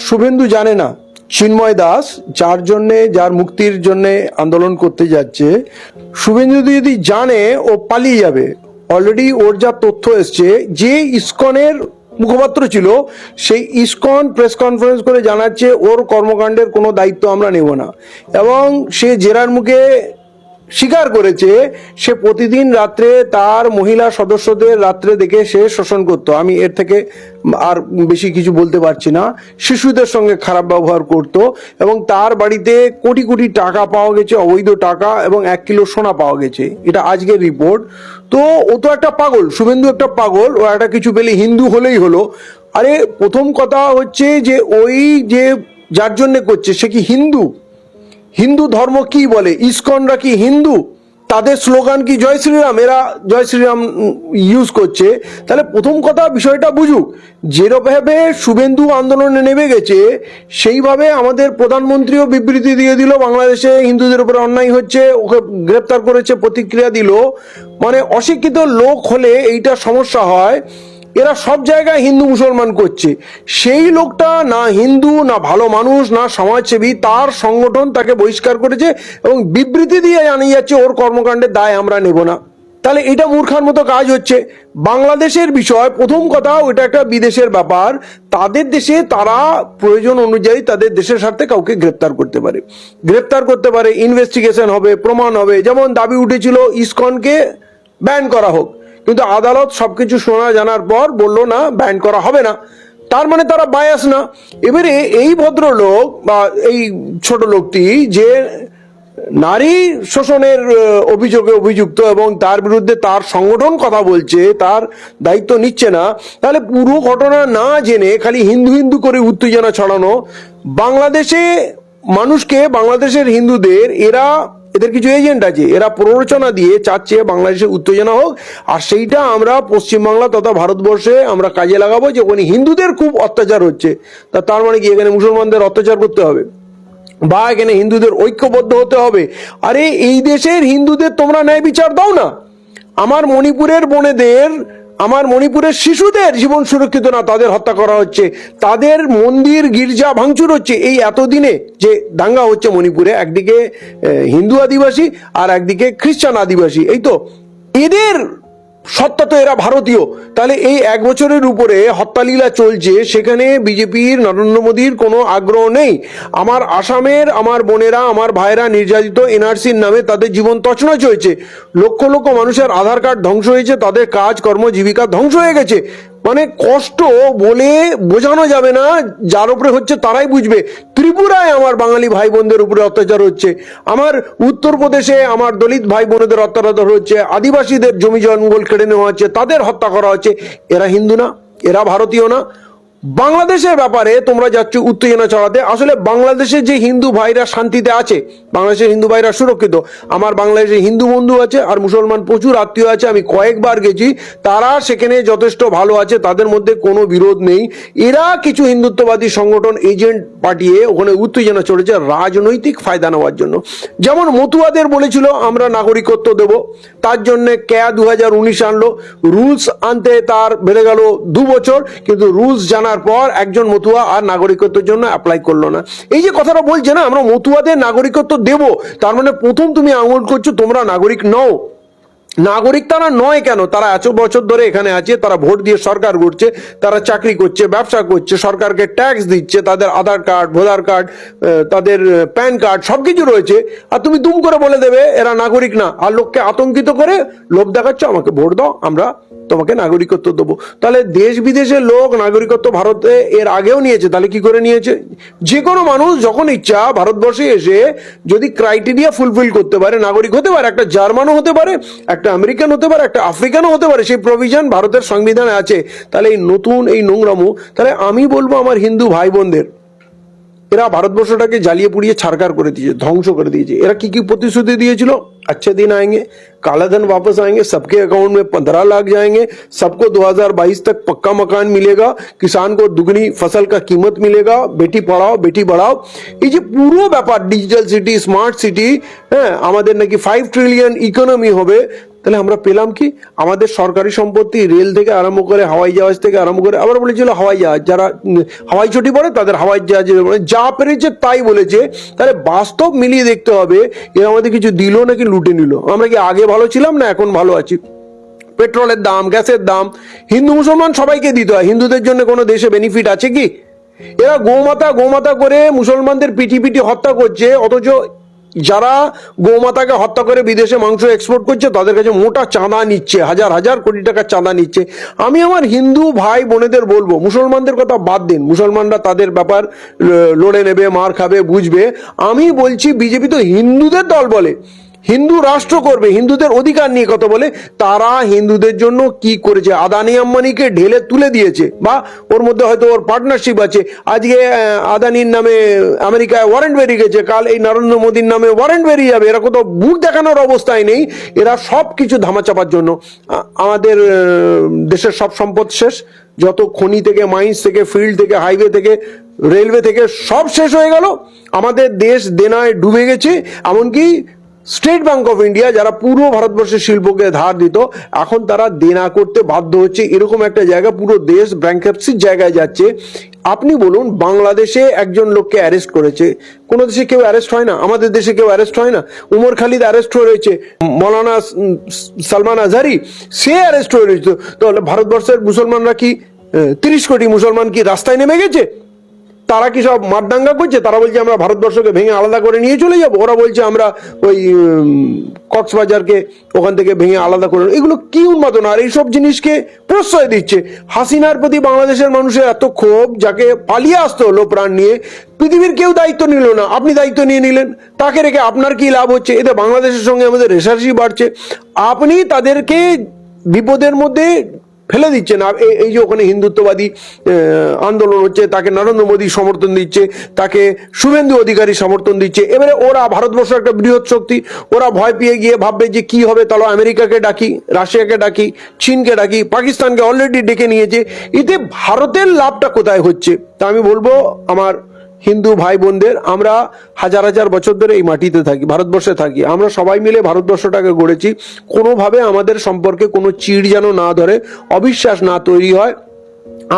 শুভেন্দু জানে না চিন্ময় দাস যার মুক্তির জন্য আন্দোলন করতে যাচ্ছে, শুভেন্দু যদি জানে ও পালিয়ে যাবে। অলরেডি ওর যা তথ্য এসছে, যে ইসকনের মুখপাত্র ছিল সেই ইসকন প্রেস কনফারেন্স করে জানাচ্ছে ওর কর্মকাণ্ডের কোনো দায়িত্ব আমরা নেব না, এবং সে জেরার মুখে স্বীকার করেছে সে প্রতিদিন রাত্রে তার মহিলা সদস্যদের রাত্রে দেখে সে শোষণ করত। আমি এর থেকে আর বেশি কিছু বলতে পারছি না। শিশুদের সঙ্গে খারাপ ব্যবহার করত, এবং তার বাড়িতে কোটি কোটি টাকা পাওয়া গেছে, অবৈধ টাকা, এবং 1 কিলো সোনা পাওয়া গেছে। এটা আজকের রিপোর্ট। তো ও তো একটা পাগল, শুভেন্দু একটা পাগল। ও একটা কিছু পেলে হিন্দু হলেই হলো। আরে প্রথম কথা হচ্ছে যে ওই যে যার জন্য করছে সে কি হিন্দু? হিন্দু ধর্ম কি বলে? ইসকনরা কি হিন্দু? তাদের স্লোগান কি জয় শ্রীরাম? এরা জয় শ্রীরাম ইউজ করছে। তাহলে প্রথম কথা বিষয়টা বুঝুক। যেভাবে শুভেন্দু আন্দোলনে নেমে গেছে সেইভাবে আমাদের প্রধানমন্ত্রীও বিবৃতি দিয়ে দিল বাংলাদেশে হিন্দুদের উপরে অন্যায় হচ্ছে, ওকে গ্রেপ্তার করেছে, প্রতিক্রিয়া দিল। মানে অশিক্ষিত লোক হলে এইটা সমস্যা হয়। এরা সব জায়গায় হিন্দু মুসলমান করছে। সেই লোকটা না হিন্দু, না ভালো মানুষ, না সমাজসেবী। তার সংগঠন তাকে বহিষ্কার করেছে এবং বিবৃতি দিয়ে জানিয়ে যাচ্ছে ওর কর্মকাণ্ডের দায় আমরা নেব না। তাহলে এটা মূর্খার মতো কাজ হচ্ছে। বাংলাদেশের বিষয়, প্রথম কথা ওটা একটা বিদেশের ব্যাপার। তাদের দেশে তারা প্রয়োজন অনুযায়ী তাদের দেশের স্বার্থে কাউকে গ্রেপ্তার করতে পারে, ইনভেস্টিগেশন হবে, প্রমাণ হবে। যেমন দাবি উঠেছিল ইসকনকে ব্যান করা হোক, কিন্তু আদালত সবকিছু শোনা জানার পর বলল না, ব্যান করা হবে না। তার মানে তারা বায়াস না। এবারে এই ভদ্রলোক বা এই ছোট লোকটি যে নারী শোষণের অভিযোগে অভিযুক্ত এবং তার বিরুদ্ধে তার সংগঠন কথা বলছে, তার দায়িত্ব নিচ্ছে না, তাহলে পুরো ঘটনা না জেনে খালি হিন্দু হিন্দু করে উত্তেজনা ছড়ানো। বাংলাদেশে মানুষকে, বাংলাদেশের হিন্দুদের, এদের কিছু এজেন্ট আছে, এরা প্ররোচনা দিয়ে চাচ্ছে বাংলাদেশে উত্তেজনা হোক, আর সেইটা আমরা পশ্চিমবাংলা তথা ভারতবর্ষে আমরা কাজে লাগাবো যে ওখানে হিন্দুদের খুব অত্যাচার হচ্ছে। তার মানে কি এখানে মুসলমানদের অত্যাচার করতে হবে, বা এখানে হিন্দুদের ঐক্যবদ্ধ হতে হবে? আরে এই দেশের হিন্দুদের তোমরা ন্যায় বিচার দাও না। আমার মণিপুরের বোনেদের, আমার মণিপুরের শিশুদের জীবন সুরক্ষিত না, তাদের হত্যা করা হচ্ছে, তাদের মন্দির গির্জা ভাঙচুর হচ্ছে। এই এতদিনে যে দাঙ্গা হচ্ছে মণিপুরে, একদিকে হিন্দু আদিবাসী আর একদিকে খ্রিস্টান আদিবাসী, এই তো এদের সত্তা তো এরা ভারতীয়। তাহলে এই 1 বছরের উপরে হত্যালীলা চলছে, সেখানে বিজেপির, নরেন্দ্র মোদীর কোনো আগ্রহ নেই। আমার আসামের আমার বোনেরা, আমার ভাইরা নির্যাতিত, এনআরসির নামে তাদের জীবন তছনছ হয়েছে, লক্ষ লক্ষ মানুষের আধার কার্ড ধ্বংস হয়েছে, তাদের কাজ কর্ম জীবিকা ধ্বংস হয়ে গেছে। মানে কষ্ট বলে বোঝানো যাবে না, যার উপরে হচ্ছে তারাই বুঝবে। ত্রিপুরায় আমার বাঙালি ভাই বোনদের উপরে অত্যাচার হচ্ছে, আমার উত্তরপ্রদেশে আমার দলিত ভাই বোনদের অত্যাচার হচ্ছে, আদিবাসীদের জমি জঙ্গল কেড়ে নেওয়া হচ্ছে, তাদের হত্যা করা হচ্ছে। এরা হিন্দু না? এরা ভারতীয় না? বাংলাদেশের ব্যাপারে তোমরা যাচ্ছ উত্তেজনা ছড়াতে। আসলে বাংলাদেশে যে হিন্দু ভাইরা শান্তিতে আছে, বাংলাদেশের হিন্দু ভাইরা সুরক্ষিত। আমার বাংলাদেশে হিন্দু বন্ধু আছে আর মুসলমান প্রচুর আত্মীয় আছে, আমি কয়েকবার গেছি, তারা সেখানে যথেষ্ট ভালো আছে, তাদের মধ্যে কোনো বিরোধ নেই। এরা কিছু হিন্দুত্ববাদী সংগঠন এজেন্ট পাঠিয়ে ওখানে উত্তেজনা চড়েছে রাজনৈতিক ফায়দা নেওয়ার জন্য। যেমন মতুয়াদের বলেছিল আমরা নাগরিকত্ব দেব, তার জন্য ক্যা 2019 আনলো, রুলস আনতে তার বেড়ে গেল 2 বছর, কিন্তু রুলস জানার পর একজন মতুয়া আর নাগরিকত্বের জন্য অ্যাপ্লাই করলো না। এই যে কথাটা বলছে না, আমরা মতুয়াদের নাগরিকত্ব দেব, তার মানে প্রথম তুমি আঙুল করছো তোমরা নাগরিক নও। নাগরিক তারা নয় কেন? তারা এত বছর ধরে এখানে আছে, তারা ভোট দিয়ে সরকার করছে, তারা চাকরি করছে, ব্যবসা করছে, সরকারকে ট্যাক্স দিচ্ছে, তাদের আধার কার্ড, ভোটার কার্ড, তাদের প্যান কার্ড সবকিছু রয়েছে, আর তুমি দুম করে বলে দেবে এরা নাগরিক না, আর লোককে আতঙ্কিত করে লোভ দেখাচ্ছ আমাকে ভোট দাও, আমরা তোমাকে নাগরিকত্ব দেবো। তাহলে দেশ বিদেশের লোক নাগরিকত্ব ভারতে এর আগেও নিয়েছে, তাহলে কি করে নিয়েছে? যে কোনো মানুষ যখন ইচ্ছা ভারতবর্ষে এসে যদি ক্রাইটেরিয়া ফুলফিল করতে পারে নাগরিক হতে পারে। একটা জার্মানও হতে পারে, একটা আমেরিকান হতে পারে, একটা আফ্রিকানও হতে পারে, সেই প্রভিশন ভারতের সংবিধানে আছে। তাহলে এই নতুন এই নোংরামো, তাহলে আমি বলবো আমার হিন্দু ভাই বোনদের, এরা ভারতবর্ষটাকে জ্বালিয়ে পুড়িয়ে ছারখার করে দিয়েছে, ধ্বংস করে দিয়েছে। এরা কি কি প্রতিশ্রুতি দিয়েছিল? अच्छे दिन आएंगे, काला धन वापस आएंगे, सबके अकाउंट में 15 लाख जाएंगे, सबको 2022 तक पक्का मकान मिलेगा, किसान को दुगनी फसल का कीमत मिलेगा, बेटी पढ़ाओ बेटी बढ़ाओ। ये जो पूरा ব্যাপার, ডিজিটাল সিটি, স্মার্ট সিটি, হ্যাঁ, আমাদের নাকি 5 ট্রিলিয়ন ইকোনমি হবে, তাহলে আমরা পেলাম কি? আমাদের সরকারি সম্পত্তি, রেল থেকে আরম্ভ করে হাওয়াই জাহাজ থেকে আরম্ভ করে, আবার বলেছিল হাওয়াই জাহাজ, যারা হাওয়াই চটি পড়ে তাদের হাওয়াই জাহাজ, যা পেরেছে তাই বলেছে। তাহলে বাস্তব মিলিয়ে দেখতে হবে এরা আমাদের কিছু দিল নাকি লুটে নিল। আমরা কি আগে ভালো ছিলাম না এখন ভালো আছি? পেট্রোলের দাম, গ্যাসের দাম হিন্দু মুসলমান সবাইকে দিতে হয়, হিন্দুদের জন্য কোনো দেশে বেনিফিট আছে কি? এরা গোমাতা গোমাতা করে মুসলমানদের পিটি পিটি হত্যা করছে, অথচ যারা গোমাতাকে হত্যা করে বিদেশে মাংস এক্সপোর্ট করছে তাদের কাছে মোটা চাঁদা নিচ্ছে, হাজার হাজার কোটি টাকা চাঁদা নিচ্ছে। আমি আমার হিন্দু ভাই বোনেদের বলবো, মুসলমানদের কথা বাদ দিন, মুসলমানরা তাদের ব্যাপার লড়ে নেবে, মার খাবে, বুঝবে। আমি বলছি বিজেপি তো হিন্দুদের দল বলে, হিন্দু রাষ্ট্র করবে, হিন্দুদের অধিকার নিয়ে কথা বলে। তারা হিন্দুদের জন্য কি করেছে? আদানি আম্বানিকে ঢেলে তুলে দিয়েছে, বা ওর মধ্যে হয়তো ওর পার্টনারশিপ আছে। আজকে আদানির নামে আমেরিকায় ওয়ারেন্ট বেরিয়ে গেছে, কাল এই নরেন্দ্র মোদীর নামে ওয়ারেন্ট বেরিয়ে যাবে। এরা কোথাও মুখ দেখানোর অবস্থায় নেই, এরা সব কিছু ধামাচাপার জন্য। আমাদের দেশের সব সম্পদ শেষ, যত খনি থেকে, মাইন্স থেকে, ফিল্ড থেকে, হাইওয়ে থেকে, রেলওয়ে থেকে সব শেষ হয়ে গেল। আমাদের দেশ দেনায় ডুবে গেছে। এমনকি স্টেট ব্যাংক অফ ইন্ডিয়া, যারা পুরো ভারতবর্ষের শিল্পকে ধার দিত, এখন তারা দেনা করতে বাধ্য হচ্ছে। এরকম একটা জায়গা, পুরো দেশ ব্যাংকরাপসির জায়গায় যাচ্ছে। আপনি বলুন, বাংলাদেশে একজন লোককে অ্যারেস্ট করেছে, কোন দেশে কেউ অ্যারেস্ট হয় না? আমাদের দেশে কেউ অ্যারেস্ট হয় না? উমর খালিদ অ্যারেস্ট হয়েছে, মৌলানা সালমান আজহারি সে অ্যারেস্ট হয়েছে। তাহলে ভারতবর্ষের মুসলমানরা কি 30 কোটি মুসলমান কি রাস্তায় নেমে গেছে? তারা কি সব মারদাঙ্গা করছে? তারা বলছে আমরা ভারতবর্ষকে ভেঙে আলাদা করে নিয়ে চলে যাব। ওরা বলছে আমরা ওই কক্সবাজারকে ওখান থেকে ভেঙে আলাদা করে। এগুলো কি উন্মাদনা! আর এইসব জিনিসকে প্রশ্রয় দিচ্ছে। হাসিনার প্রতি বাংলাদেশের মানুষের এত ক্ষোভ, যাকে পালিয়ে আসতে হলো প্রাণ নিয়ে, পৃথিবীর কেউ দায়িত্ব নিল না, আপনি দায়িত্ব নিয়ে নিলেন। তাকে রেখে আপনার কি লাভ হচ্ছে? এতে বাংলাদেশের সঙ্গে আমাদের রেশারেশি বাড়ছে। আপনি তাদেরকে বিপদের মধ্যে ফেলে দিচ্ছেন। এই যে ওখানে হিন্দুত্ববাদী আন্দোলন হচ্ছে, তাকে নরেন্দ্র মোদী সমর্থন দিচ্ছে, তাকে শুভেন্দু অধিকারী সমর্থন দিচ্ছে। এবারে ওরা, ভারতবর্ষ একটা বৃহৎ শক্তি, ওরা ভয় পেয়ে গিয়ে ভাববে যে কি হবে, তাহলে আমেরিকাকে ডাকি, রাশিয়াকে ডাকি, চীনকে ডাকি, পাকিস্তানকে অলরেডি ডেকে নিয়েছে। এতে ভারতের লাভটা কোথায় হচ্ছে? তা আমি বলবো আমার হিন্দু ভাই বোনদের, আমরা হাজার হাজার বছর ধরে এই মাটিতে থাকি, ভারতবর্ষে থাকি, আমরা সবাই মিলে ভারতবর্ষটাকে গড়েছি। কোনোভাবে আমাদের সম্পর্কে কোনো চিড় যেন না ধরে, অবিশ্বাস না তৈরি হয়।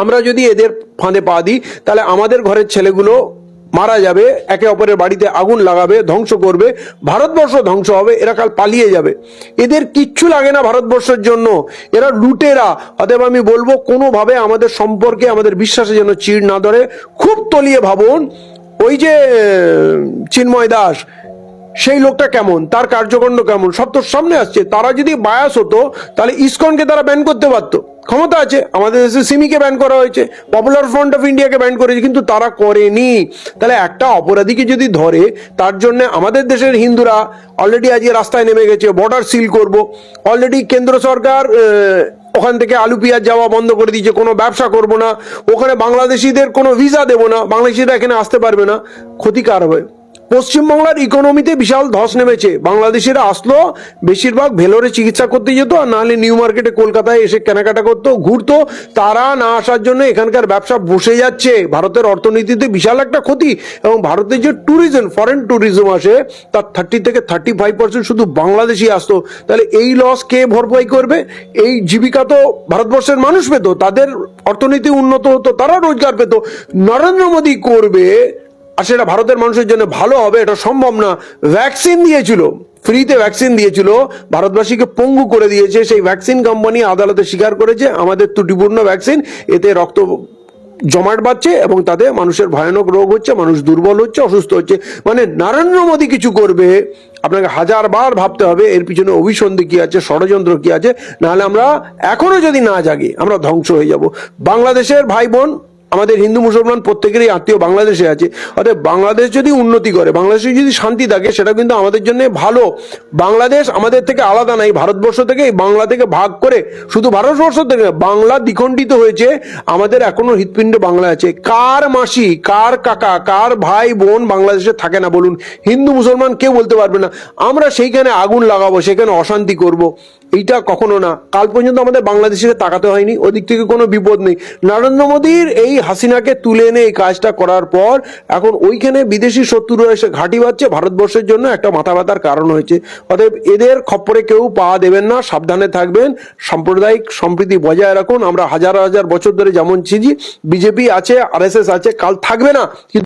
আমরা যদি এদের ফাঁদে পা দিই, তাহলে আমাদের ঘরের ছেলেগুলো মারা যাবে, একে অপরের বাড়িতে আগুন লাগাবে, ধ্বংস করবে, ভারতবর্ষ ধ্বংস হবে, এরা কাল পালিয়ে যাবে। এদের কিচ্ছু লাগে না ভারতবর্ষের জন্য, এরা লুটেরা। অতএব আমি বলবো, কোনোভাবে আমাদের সম্পর্কে, আমাদের বিশ্বাসে যেন চিড় না ধরে। খুব তলিয়ে ভাবুন, ওই যে চিন্ময় দাস, সেই লোকটা কেমন, তার কার্যকাণ্ড কেমন, সব তোর সামনে আসছে। তারা যদি বায়াস হতো, তাহলে ইসকনকে তারা ব্যান করতে পারতো, ক্ষমতা আছে। আমাদের দেশে সিমিকে ব্যান করা হয়েছে, পপুলার ফ্রন্ট অফ ইন্ডিয়াকে ব্যান করেছে, কিন্তু তারা করেনি। তাহলে একটা অপরাধীকে যদি ধরে, তার জন্য আমাদের দেশের হিন্দুরা অলরেডি আজকে রাস্তায় নেমে গেছে, বর্ডার সিল করব। অলরেডি কেন্দ্র সরকার ওখান থেকে আলু পেঁয়াজ যাওয়া বন্ধ করে দিয়েছে, কোনো ব্যবসা করব না, ওখানে বাংলাদেশিদের কোনো ভিসা দেবো না, বাংলাদেশিরা এখানে আসতে পারবে না। ক্ষতিকার হবে। পশ্চিমবাংলার ইকোনমিতে বিশাল ধস নেমেছে। বাংলাদেশিরা আসলো, বেশিরভাগ ভেলোরে চিকিৎসা করতে যেত, আর নাহলে নিউ মার্কেটে কলকাতায় এসে কেনাকাটা করতো, ঘুরতো। তারা না আসার জন্য এখানকার ব্যবসা বসে যাচ্ছে। ভারতের অর্থনীতিতে বিশাল একটা ক্ষতি। এবং ভারতের যে ট্যুরিজম, ফরেন ট্যুরিজম আসে, তার 30 থেকে 35% শুধু বাংলাদেশি আসতো। তাহলে এই লস কে ভরপাই করবে? এই জীবিকা তো ভারতবর্ষের মানুষ পেত, তাদের অর্থনীতি উন্নত হতো, তারা রোজগার পেত। নরেন্দ্র মোদী করবে, আর সেটা ভারতের মানুষের জন্য ভালো হবে, এটা সম্ভব না। ভ্যাকসিন দিয়েছিল, ফ্রিতে ভ্যাকসিন দিয়েছিল, ভারতবাসীকে পঙ্গু করে দিয়েছে। সেই ভ্যাকসিন কোম্পানি আদালতে স্বীকার করেছে আমাদের ত্রুটিপূর্ণ ভ্যাকসিন, এতে রক্ত জমাট বাড়ছে এবং তাতে মানুষের ভয়ানক রোগ হচ্ছে, মানুষ দুর্বল হচ্ছে, অসুস্থ হচ্ছে। মানে নরেন্দ্র মোদী কিছু করবে, আপনাকে হাজারবার ভাবতে হবে এর পিছনে অভিসন্ধি কি আছে, ষড়যন্ত্র কি আছে। নাহলে আমরা এখনো যদি না জাগি, আমরা ধ্বংস হয়ে যাব। বাংলাদেশের ভাই বোন, আমাদের হিন্দু মুসলমান প্রত্যেকেরই আত্মীয় বাংলাদেশে আছে। অর্থাৎ বাংলাদেশ যদি উন্নতি করে, বাংলাদেশে যদি শান্তি থাকে, সেটা কিন্তু আমাদের জন্য ভালো। বাংলাদেশ আমাদের থেকে আলাদা নাই, ভারতবর্ষ থেকে, বাংলা থেকে ভাগ করে, শুধু ভারতবর্ষ থেকে বাংলা দ্বিখণ্ডিত হয়েছে। আমাদের এখনো হৃৎপিণ্ডে বাংলা আছে। কার মাসি, কার কাকা, কার ভাই বোন বাংলাদেশে থাকে না বলুন? হিন্দু মুসলমান কেউ বলতে পারবে না। আমরা সেইখানে আগুন লাগাবো, সেখানে অশান্তি করব। এইটা কখনো না। কাল পর্যন্ত আমাদের বাংলাদেশে তাকাতে হয়নি, ওদিক থেকে কোনো বিপদ নেই। নরেন্দ্র মোদীর এই হাসিনাকে তুলে এনে এই কাজটা করার পর এখন ওইখানে বিদেশি শত্রুরা এসে ঘাঁটি বাঁধছে, ভারতবর্ষের জন্য একটা মাথা ব্যথার কারণ হয়েছে। অতএব এদের খপ্পরে কেউ পা দেবেন না, সাবধানে থাকবেন, সাম্প্রদায়িক সম্প্রীতি বজায় রাখুন। আমরা হাজার হাজার বছর ধরে যেমন ছিজি, বিজেপি আছে, আরএসএস আছে, কাল থাকবে না, কিন্তু